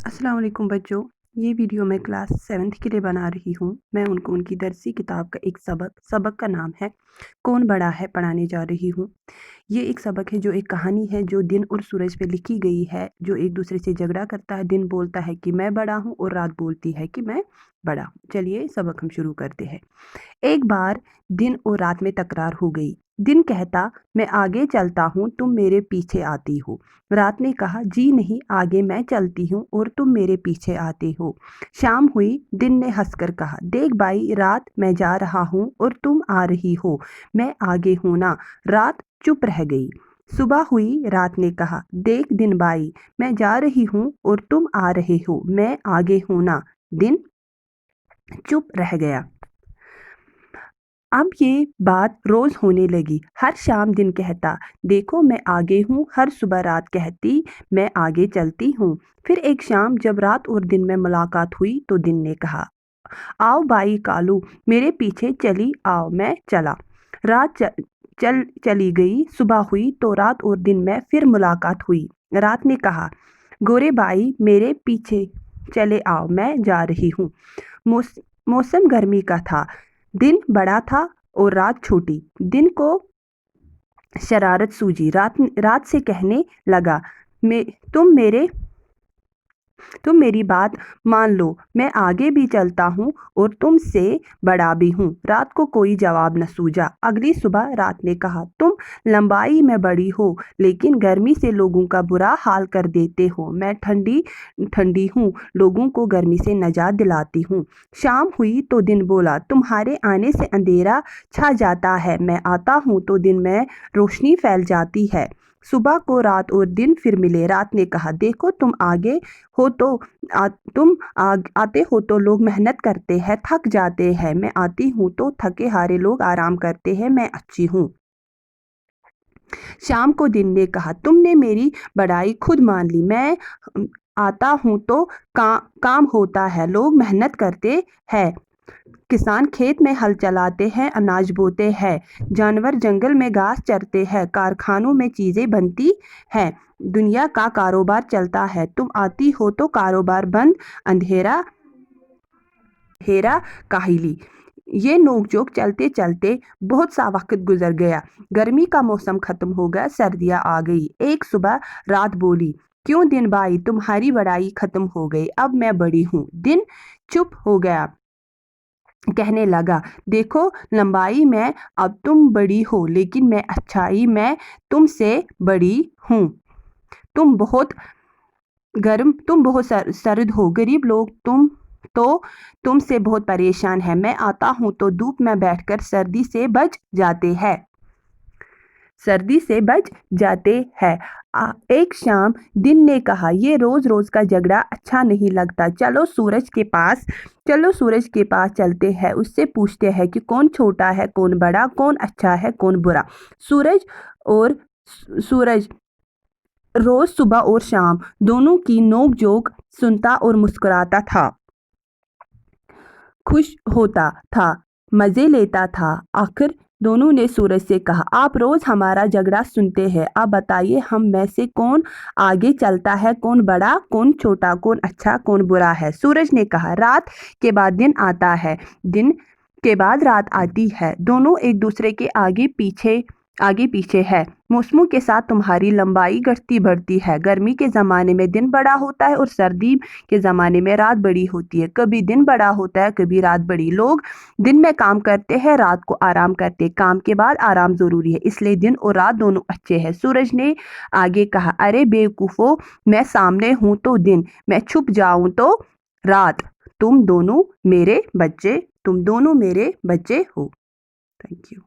अस्सलाम वालेकुम बच्चों। ये वीडियो मैं क्लास 7th के लिए बना रही हूँ। मैं उनको उनकी दरसी किताब का एक सबक का नाम है कौन बड़ा है पढ़ाने जा रही हूँ। ये एक सबक है जो एक कहानी है जो दिन और सूरज पे लिखी गई है, जो एक दूसरे से झगड़ा करता है। दिन बोलता है कि मैं बड़ा हूँ और रात बोलती है कि मैं बड़ा हूँ। चलिए सबक हम शुरू करते हैं। एक बार दिन और रात में तकरार हो गई। दिन कहता मैं आगे चलता हूँ, तुम मेरे पीछे आती हो। रात ने कहा जी नहीं, आगे मैं चलती हूँ और तुम मेरे पीछे आते हो। शाम हुई। दिन ने हंसकर कहा देख भाई, रात मैं जा रहा हूँ और तुम आ रही हो, मैं आगे हूँ ना। रात चुप रह गई। सुबह हुई। रात ने कहा देख दिन भाई, मैं जा रही हूँ और तुम आ रहे हो, मैं आगे हूँ ना। दिन चुप रह गया। अब ये बात रोज होने लगी। हर शाम दिन कहता देखो मैं आगे हूँ, हर सुबह रात कहती मैं आगे चलती हूँ। फिर एक शाम जब रात और दिन में मुलाकात हुई तो दिन ने कहा आओ भाई कालू, मेरे पीछे चली आओ। मैं चला। रात चली गई। सुबह हुई तो रात और दिन में फिर मुलाकात हुई। रात ने कहा गोरे भाई मेरे पीछे चले आओ, मैं जा रही हूँ। मौसम गर्मी का था। दिन बड़ा था और रात छोटी। दिन को शरारत सूझी। रात रात से कहने लगा मैं तुम मेरी बात मान लो, मैं आगे भी चलता हूँ और तुमसे बड़ा भी हूँ। रात को कोई जवाब न सूझा। अगली सुबह रात ने कहा तुम लंबाई में बड़ी हो लेकिन गर्मी से लोगों का बुरा हाल कर देते हो। मैं ठंडी ठंडी हूँ, लोगों को गर्मी से निजात दिलाती हूँ। शाम हुई तो दिन बोला तुम्हारे आने से अंधेरा छा जाता है, मैं आता हूँ तो दिन में रोशनी फैल जाती है। सुबह को रात और दिन फिर मिले। रात ने कहा देखो तुम आगे हो तो आते हो तो लोग मेहनत करते हैं, थक जाते हैं। मैं आती हूँ तो थके हारे लोग आराम करते हैं, मैं अच्छी हूँ। शाम को दिन ने कहा तुमने मेरी बड़ाई खुद मान ली। मैं आता हूँ तो काम होता है, लोग मेहनत करते हैं। किसान खेत में हल चलाते हैं, अनाज बोते हैं। जानवर जंगल में घास चरते हैं। कारखानों में चीजें बनती हैं। दुनिया का कारोबार चलता है। तुम आती हो तो कारोबार बंद, अंधेरा हेरा काहिली। ये नोकझोंक चलते चलते बहुत सा वक्त गुजर गया। गर्मी का मौसम खत्म हो गया, सर्दियां आ गई। एक सुबह रात बोली क्यों दिन भाई, तुम्हारी बड़ाई खत्म हो गई, अब मैं बड़ी हूँ। दिन चुप हो गया। कहने लगा देखो लंबाई में अब तुम बड़ी हो लेकिन मैं अच्छाई में तुमसे बड़ी हूँ। तुम बहुत सर्द हो, गरीब लोग तुमसे बहुत परेशान है। मैं आता हूँ तो धूप में बैठकर सर्दी से बच जाते हैं। एक शाम दिन ने कहा ये रोज रोज का झगड़ा अच्छा नहीं लगता, चलो सूरज के पास चलते हैं, उससे पूछते हैं कि कौन छोटा है कौन बड़ा, कौन अच्छा है कौन बुरा। सूरज रोज सुबह और शाम दोनों की नोक-झोंक सुनता और मुस्कुराता था, खुश होता था, मजे लेता था। आखिर दोनों ने सूरज से कहा आप रोज हमारा झगड़ा सुनते हैं, अब बताइए हम में से कौन आगे चलता है, कौन बड़ा कौन छोटा, कौन अच्छा कौन बुरा है। सूरज ने कहा रात के बाद दिन आता है, दिन के बाद रात आती है, दोनों एक दूसरे के आगे पीछे है। मौसमों के साथ तुम्हारी लंबाई घटती बढ़ती है। गर्मी के ज़माने में दिन बड़ा होता है और सर्दी के ज़माने में रात बड़ी होती है। कभी दिन बड़ा होता है, कभी रात बड़ी। लोग दिन में काम करते हैं, रात को आराम करते हैं। काम के बाद आराम ज़रूरी है, इसलिए दिन और रात दोनों अच्छे हैं। सूरज ने आगे कहा अरे बेवकूफ़ो, मैं सामने हूँ तो दिन, मैं छुप जाऊँ तो रात। तुम दोनों मेरे बच्चे हो। Thank you.